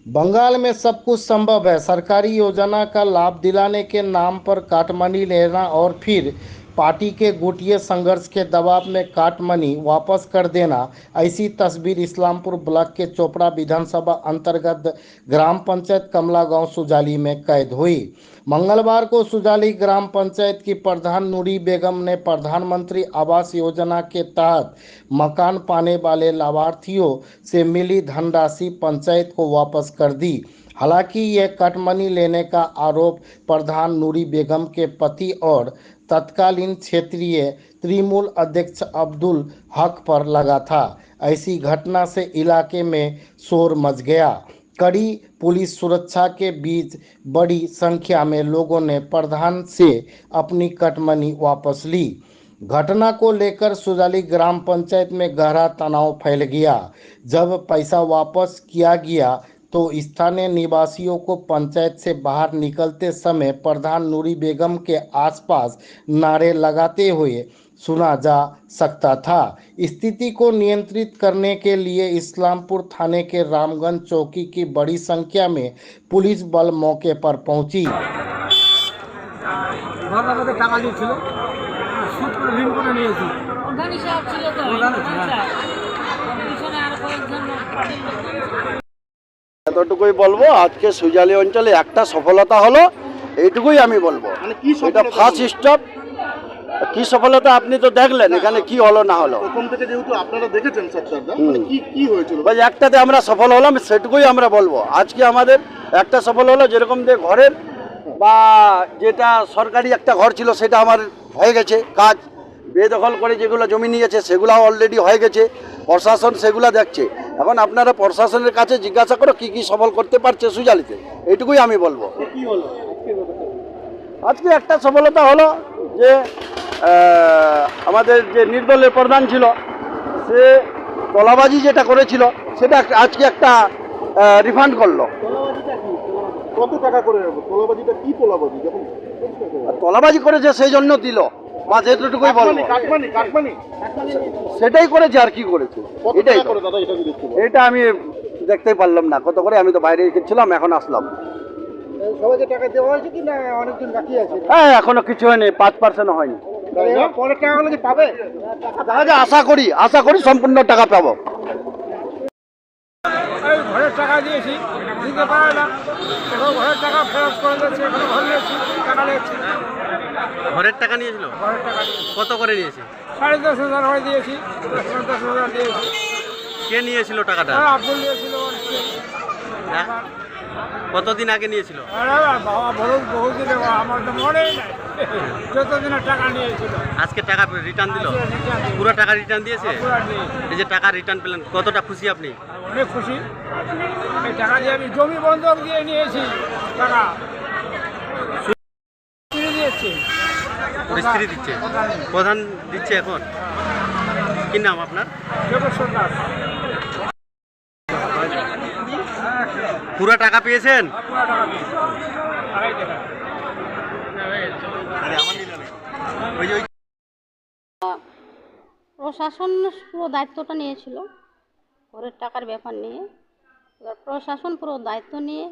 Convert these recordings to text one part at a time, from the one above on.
बंगाल में सब कुछ संभव है। सरकारी योजना का लाभ दिलाने के नाम पर काटमनी लेना और फिर पार्टी के गुटिया संघर्ष के दबाव में काटमनी वापस कर देना, ऐसी तस्वीर इस्लामपुर ब्लॉक के चोपड़ा विधानसभा अंतर्गत ग्राम पंचायत कमला गांव सुजाली में कैद हुई। मंगलवार को सुजाली ग्राम पंचायत की प्रधान नूरी बेगम ने प्रधानमंत्री आवास योजना के तहत मकान पाने वाले लाभार्थियों से मिली धनराशि पंचायत को वापस कर दी। हालांकि यह कटमनी लेने का आरोप प्रधान नूरी बेगम के पति और तत्कालीन क्षेत्रीय तृणमूल अध्यक्ष अब्दुल हक पर लगा था। ऐसी घटना से इलाके में शोर मच गया। कड़ी पुलिस सुरक्षा के बीच बड़ी संख्या में लोगों ने प्रधान से अपनी कटमनी वापस ली। घटना को लेकर सुजाली ग्राम पंचायत में गहरा तनाव फैल गया। जब पैसा वापस किया गया तो स्थानीय निवासियों को पंचायत से बाहर निकलते समय प्रधान नूरी बेगम के आसपास नारे लगाते हुए सुना जा सकता था। स्थिति को नियंत्रित करने के लिए इस्लामपुर थाने के रामगंज चौकी की बड़ी संख्या में पुलिस बल मौके पर पहुंची। এতটুকুই বলবো, আজকে সুজালি অঞ্চলে একটা সফলতা হলো, এইটুকুই আমি বলবো। এটা ফার্স্ট স্টেপ। কি সফলতা আপনি তো দেখলেন, এখানে কি হলো না হলো। প্রথম থেকে যেহেতু আপনারা দেখেছেন সরকারদা, মানে কি কি হয়েছিল, ভাই একটাতে আমরা সফল হলাম, সেটুকুই আমরা বলবো। আজকে আমাদের একটা সফল হলো, যেরকম যে ঘরের বা যেটা সরকারি একটা ঘর ছিল সেটা আমার হয়ে গেছে কাজ। বেদখল করে যেগুলো জমি নিয়েছে সেগুলো অলরেডি হয়ে গেছে, প্রশাসন সেগুলো দেখছে। এখন আপনারা প্রশাসনের কাছে জিজ্ঞাসা করো কি কি সফল করতে পারছে সুজালিতে, এইটুকুই আমি বলবো। কি হলো আজকে একটা সফলতা হলো যে আমাদের যে নির্দলের প্রধান ছিল সে তলাবাজি যেটা করেছিল সেটা আজকে একটা রিফান্ড করলো। কত টাকা করে তোলাবাজিটা, কি তোলাবাজি যখন তলাবাজি করেছে সেই জন্য দিল, বা যেটুকুই বলবো কাটমানি কাটমানি সেটাই করেছে। আর কি করেছে এটাই করে দাদা, এটা কি দেখতে এটা আমি দেখতেই পারলাম না কত করে, আমি তো বাইরে ছিলাম, এখন আসলাম। সবাইকে টাকা দেওয়া হয়েছে কি না অনেকজন বাকি আছে? হ্যাঁ এখনো কিছু হয়নি, 5% হয়নি। পরের টাকাগুলো কি পাবে? তাহলে আশা করি সম্পূর্ণ টাকা পাবো। ঘরের টাকা দিয়েছি, দিতে পারে না, এখন ঘরের টাকা ফেরত করে দিয়েছে, এখন ঘর নিয়েছি, টাকা নিয়েছি। ঘরের টাকা নিয়েছিল? ঘরের টাকা নিয়েছি কত করে নিয়েছে? 10,500 করে দিয়েছি, 10,000 দিয়েছি। কে নিয়েছিল টাকাটা? আব্দুল দিয়েছিল। হ্যাঁ? কতদিন আগে নিয়েছিল? আরে বাবা বলুন, বহুদিন আমার তো মনেই নাই যতদিনের টাকা নিয়েছিল। আজকে টাকা রিটার্ন দিল? পুরো টাকা রিটার্ন দিয়েছে? এই যে টাকা রিটার্ন পেলেন, কতটা খুশি আপনি? অনেক খুশি। এই টাকা দিয়ে আমি জমি বন্ধক দিয়ে নিয়েছি, টাকা দিয়েছি। স্ত্রী দিচ্ছে? প্রধান দিচ্ছে এখন? কি নাম আপনার? যোগেশ্বর দাস। পুরো টাকা পেয়েছেন? পুরো টাকা দিয়েছি। আড়াই টাকা। প্রশাসন পুরো দায়িত্বটা নিয়েছিল ঘরের টাকার ব্যাপার নিয়ে। এবার প্রশাসন পুরো দায়িত্ব নিয়ে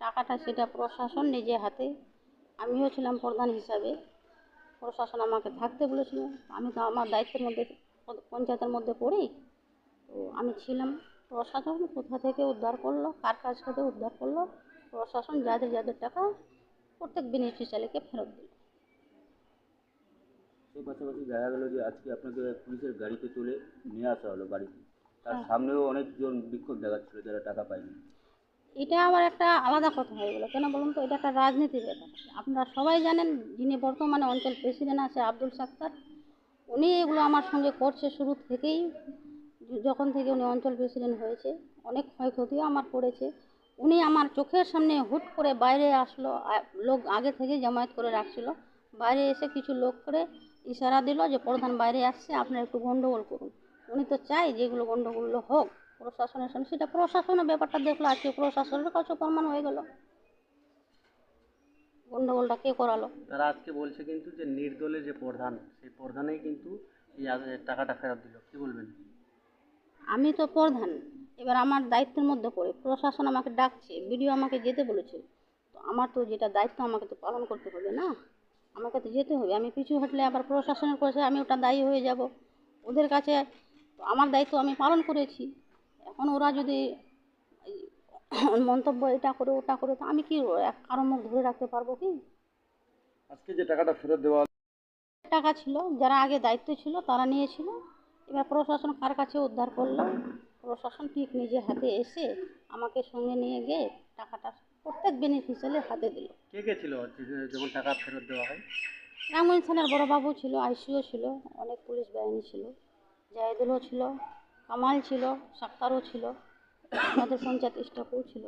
টাকাটা সেটা প্রশাসন নিজে হাতে, আমিও ছিলাম প্রধান হিসাবে, প্রশাসন আমাকে থাকতে বলেছিল। আমি তো আমার দায়িত্বের মধ্যে পঞ্চায়েতের মধ্যে পড়ি, তো আমি ছিলাম। প্রশাসন কোথা থেকে উদ্ধার করলো, কার কাছ থেকে উদ্ধার করলো, প্রশাসন যাদের যাদের টাকা প্রত্যেক বেনিফিশিয়ারিকে ফেরত দিল। সেই পাশাপাশি দেখা গেল যে আজকে আপনাকে পুলিশের গাড়িতে তুলে নিয়ে আসা হলো বাড়িতে, তার সামনেও অনেকজন বিক্ষোভ দেখাচ্ছিল যারা টাকা পায়নি। এটা আমার একটা আলাদা কথা হয়ে গেলো, কেন বলুন তো? এটা একটা রাজনীতির ব্যাপার। আপনারা সবাই জানেন যিনি বর্তমানে অঞ্চল প্রেসিডেন্ট আছে আব্দুল সাত্তার, উনি এগুলো আমার সঙ্গে করছে শুরু থেকেই। যখন থেকে উনি অঞ্চল প্রেসিডেন্ট হয়েছে অনেক ক্ষয়ক্ষতিও আমার করেছে। উনি আমার চোখের সামনে হুট করে বাইরে আসলো, লোক আগে থেকে জামায়াত করে রাখছিল, বাইরে এসে কিছু লোক করে ইশারা দিল যে প্রধান বাইরে আসছে, আপনারা একটু গণ্ডগোল করুন। উনি তো চাই যেগুলো গণ্ডগোল হোক প্রশাসনের সঙ্গে, সেটা প্রশাসনের ব্যাপারটা দেখলো। আজকে প্রশাসনের কাছে প্রমাণ হয়ে গেল গণ্ডগোলটা কে করালো। তারা আজকে বলছে কিন্তু যে নির্দলের যে প্রধান, সেই প্রধানেই কিন্তু এই টাকাটা ফেরত দিল, কি বলবেন? আমি তো প্রধান, এবার আমার দায়িত্বের মধ্যে পড়ে প্রশাসন আমাকে ডাকছে, বিডিও আমাকে যেতে বলেছে, তো আমার তো যেটা দায়িত্ব আমাকে তো পালন করতে হবে না, আমাকে তো যেতে হবে। আমি পিছু হটলে আবার প্রশাসনের কাছে আমি ওটা দায়ী হয়ে যাব ওদের কাছে। তো আমার দায়িত্ব আমি পালন করেছি, এখন ওরা যদি মন্তব্য এটা করে ওটা করে, তো আমি কি কারো মুখ ধরে রাখতে পারবো কি? আজকে যে টাকাটা ফেরত দেওয়া টাকা ছিল, যারা আগে দায়িত্ব ছিল তারা নিয়েছিল, এবার প্রশাসন কার কাছে উদ্ধার করলো, প্রশাসন ঠিক নিজে হাতে এসে আমাকে সঙ্গে নিয়ে গিয়ে টাকাটা প্রত্যেক বেনিফিশিয়ারির হাতে দিল। কে কে ছিল যখন টাকা ফেরত দেওয়া হয়? রামগঞ্জ থানার বড়বাবু ছিল, আইসিও ছিল, অনেক পুলিশ বাহিনী ছিল, জাহিদুলও ছিল, কামাল ছিল, সাক্তারও ছিল, আমাদের পঞ্চায়েত স্টাফও ছিল।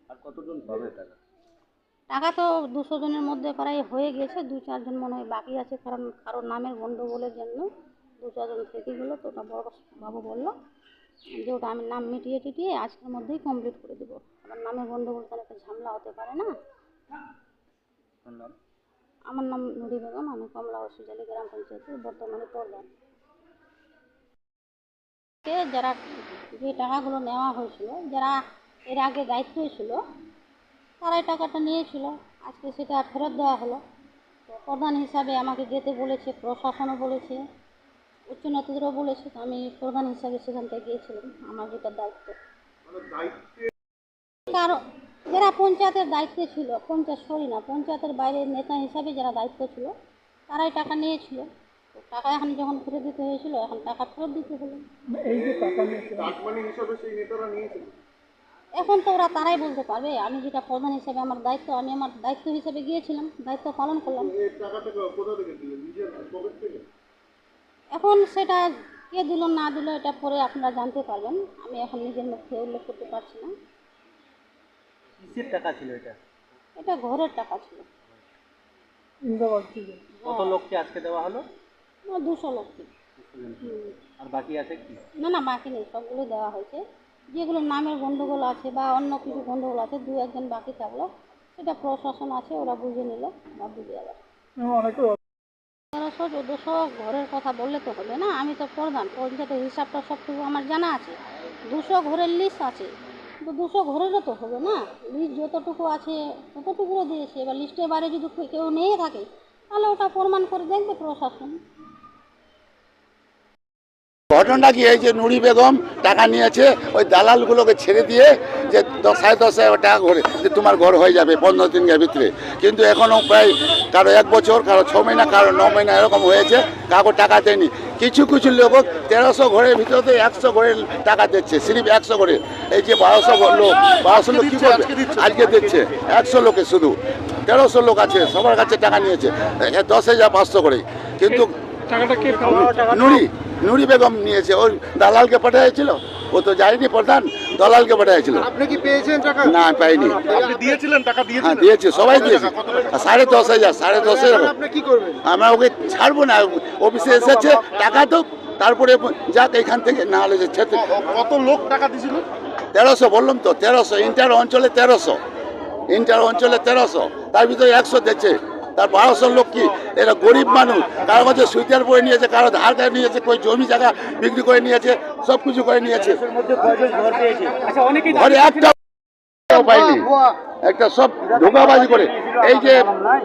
আর কতজন পাবে টাকা? টাকা তো 200 জনের মধ্যে প্রায় হয়ে গেছে, 2-4 জন মনে হয় বাকি আছে, কারণ কারোর নামের গণ্ডগোলের জন্য 2-4 জন থেকে গেলো। তো ওটা বড় বাবু বললো যে ওটা আমি নাম মিটিয়ে টিটিয়ে আজকের মধ্যেই কমপ্লিট করে দেবো, আমার নামের গণ্ডগোল তাহলে একটা ঝামেলা হতে পারে না। আপনার নাম? আমার নাম নুরি বেগম, আমি কমলাও সুজালি গ্রাম পঞ্চায়েতের বর্তমানে প্রধান। যারা যে টাকাগুলো নেওয়া হয়েছিল, যারা এর আগে দায়িত্ব ছিল তারাই টাকাটা নিয়েছিল, আজকে সেটা ফেরত দেওয়া হলো। তো প্রধান হিসাবে আমাকে যেতে বলেছে, প্রশাসনও বলেছে, উচ্চ নেতৃত্বও বলেছে, তো আমি প্রধান হিসাবে সেখানটায় গিয়েছিলাম, আমার যেটা দায়িত্ব। কারণ যারা পঞ্চায়েতের দায়িত্বে ছিল, পঞ্চায়েতের বাইরের নেতা হিসাবে যারা দায়িত্ব ছিল তারাই টাকা নিয়েছিল। তো টাকা এখন যখন ফেরত দিতে হয়েছিল, এখন টাকা ফেরত দিতে হলো। কাটমানি হিসাবে সেই নেতারা নিয়েছিল। এখন তো ওরা তারাই বলতে পারবে, আমি যেটা প্রধান হিসেবে আমার দায়িত্ব, আমি আমার দায়িত্ব হিসেবে গিয়েছিলাম, দায়িত্ব পালন করলাম। এই টাকাটা কোথা থেকে দিলেন? নিজের পকেট থেকে? এখন সেটা কে দিল না দিল এটা পরে আপনারা জানতে পারবেন, আমি এখন নিজের মুখে উল্লেখ করতে পারছি না। কিসের টাকা ছিল এটা? এটা ঘরের টাকা ছিল। কত লোককে আজকে দেওয়া হলো? 200 লোককে। আর বাকি আছে কি? না বাকি নেই, সবগুলো দেওয়া হয়েছে। যেগুলো নামের গণ্ডগোল আছে বা অন্য কিছু গণ্ডগোল আছে, 2-1 বাকি থাকলো, সেটা প্রশাসন আছে, ওরা বুঝে নিল বা বুঝে যাবে। 1300-1400 ঘরের কথা বললে তো হবে না, আমি তো প্রধান, পঞ্চায়েতের হিসাবটা সবটুকু আমার জানা আছে। 200 ঘরের লিস্ট আছে, তো 200 ঘরেরও তো হবে না, লিস্ট যতটুকু আছে ততটুকুও দিয়েছে। এবার লিস্টের বাইরে যদি কেউ নিয়ে থাকে তাহলে ওটা প্রমাণ করে দেখবে প্রশাসন। ঘটনাটা কি, এই যে নুরি বেগম টাকা নিয়েছে ওই দালালগুলোকে ছেড়ে দিয়ে যে 10,000 টাকা করে যে তোমার ঘর হয়ে যাবে 15 দিনের ভিতরে, কিন্তু এখনও প্রায় কারো 1 বছর, কারো 6 মহিনা, কারো 9 মহিনা এরকম হয়েছে, কাউকে টাকা দেয়নি। কিছু কিছু লোক 1300 ঘরের ভিতরে 100 ঘরের টাকা দিচ্ছে, সিরিফ 100 ঘরে। এই যে 1200 লোক, 1200 লোক কী করবে? আজকে দিচ্ছে 100 লোকে, শুধু 1300 লোক আছে, সবার কাছে টাকা নিয়েছে 10,500 করে, কিন্তু নুরি বেগম নিয়েছে, ওই দালালকে পাঠিয়েছিল, ও তো যায়নি প্রধান, দালালকে পাঠিয়েছিল। আপনি কি পেয়েছেন টাকা? না, পাইনি। আপনি দিয়েছিলেন টাকা? হ্যাঁ দিয়েছিলেন? দিয়েছে, সবাই দিয়েছে। 10,500 আপনি কি করবেন? আমরা ওকে ছাড়বো না, অফিসে এসেছে টাকা তো, তারপরে যাক এখান থেকে, না হলে ছেড়ে। কত লোক টাকা দিয়েছিল? 1300 বললাম তো, 1300 ইন্টার অঞ্চলে 1300, তার ভিতরে 100 দিচ্ছে। তার 1200 লোক কি, এরা গরিব মানুষ, কারো কাছে সুইটার পরে নিয়েছে, কারো ধার করে নিয়েছে, কই জমি জায়গা বিক্রি করে নিয়েছে, সব কিছু করে নিয়েছে। ঘরে একটা পাইনি, একটা সব ধোকাবাজি করে। এই যে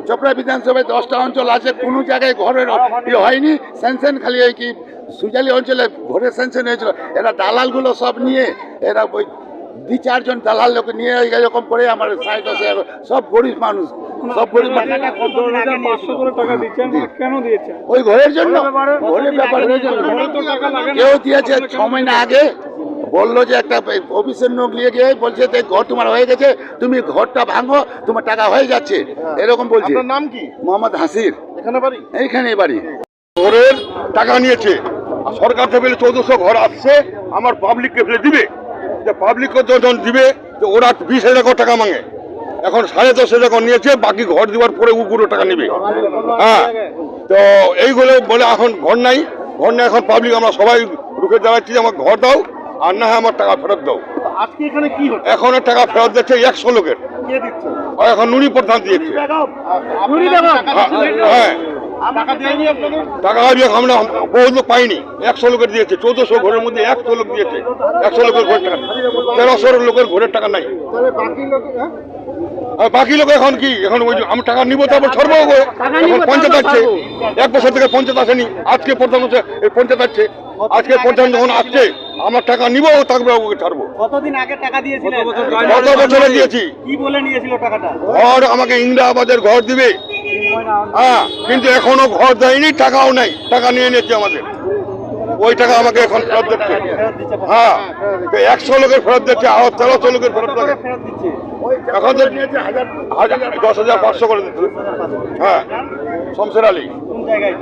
চোপড়া বিধানসভায় 10টা অঞ্চল আছে, কোনো জায়গায় ঘরের হয়নি স্যাংশন, খালি এই কি সুজালি অঞ্চলে ঘরের স্যাংশন হয়েছিল। এরা দালালগুলো সব নিয়ে, এরা ওই 2-4 জন দালাল লোক নিয়ে এরকম করে আমার সাইড আছে, সব গরিব মানুষ, সব গরিব মানুষ। ওই ঘরের জন্য, ঘরের ব্যাপারে কেউ দিয়েছে 6 মহিনা আগে, বললো যে একটা অফিসের লোক নিয়ে গিয়ে বলছে যে ঘর তোমার হয়ে গেছে, তুমি ঘরটা ভাঙো, তোমার টাকা হয়ে যাচ্ছে, এরকম বলছে। আপনার নাম কি? মোহাম্মদ হাসির। এখানে বাড়ি? এইখানেই বাড়ি। ঘরের টাকা নিয়েছে, সরকার থেকে 1400 ঘর আসছে, আমার পাবলিককে ফেলে দিবে, যে পাবলিককে যখন দিবে তো ওরা 20,000 টাকা মাঙে। এখন 10,500 নিয়েছে, বাকি ঘর দেওয়ার পরে উপরে টাকা নেবে। হ্যাঁ, তো এইগুলো বলে এখন ঘর নাই, এখন পাবলিক আমরা সবাই রুখে দাঁড়াচ্ছি যে আমার ঘর দাও, আর না হয় আমার টাকা ফেরত দাও। আজকে এখানে কি হচ্ছে? এখন টাকা ফেরত দিচ্ছে 100 লোকের, কে দিচ্ছে? এখন নুরি প্রধান দিয়েছে। নুরি বেগম? হ্যাঁ, টাকা দেয়নি আপনাদের? টাকা আমরা বহু লোক পাইনি, 100 লোকের দিয়েছে, 1400 ঘরের মধ্যে 100 লোক দিয়েছে, 100 লোকের ঘরের টাকা, 1300 লোকের ঘরের টাকা নাই। তাহলে বাকি লোক আর বাকি লোক এখন কি, এখন ওই যে আমি টাকা নিবো তারপর ছাড়বো, এখন পঞ্চায়েত আসছে, 1 বছর থেকে পঞ্চায়েত আসেনি, আজকে প্রধান হচ্ছে এই পঞ্চায়েত আসছে, আজকে প্রধান যখন আসছে আমার টাকা নিবো তারপরে ওকে ছাড়বো। কতদিন আগে টাকা দিয়েছিলেন? গত বছরে দিয়েছি। কি বলে নিয়েছিল টাকাটা? ঘর আমাকে ইন্দিরাবাদের ঘর দিবে, হ্যাঁ, কিন্তু এখনো ঘর দেয়নি, টাকাও নাই, টাকা নিয়ে নিয়েছে আমাদের, ওই টাকা আমাকে এখন ফেরত দিচ্ছে। হ্যাঁ, 100 লোকের ফেরত দিচ্ছে, আর 1300 লোকের ফেরত লাগে। এখন তো 10,500 করে দিচ্ছে। হ্যাঁ, শমশের আলী। কোন জায়গায়?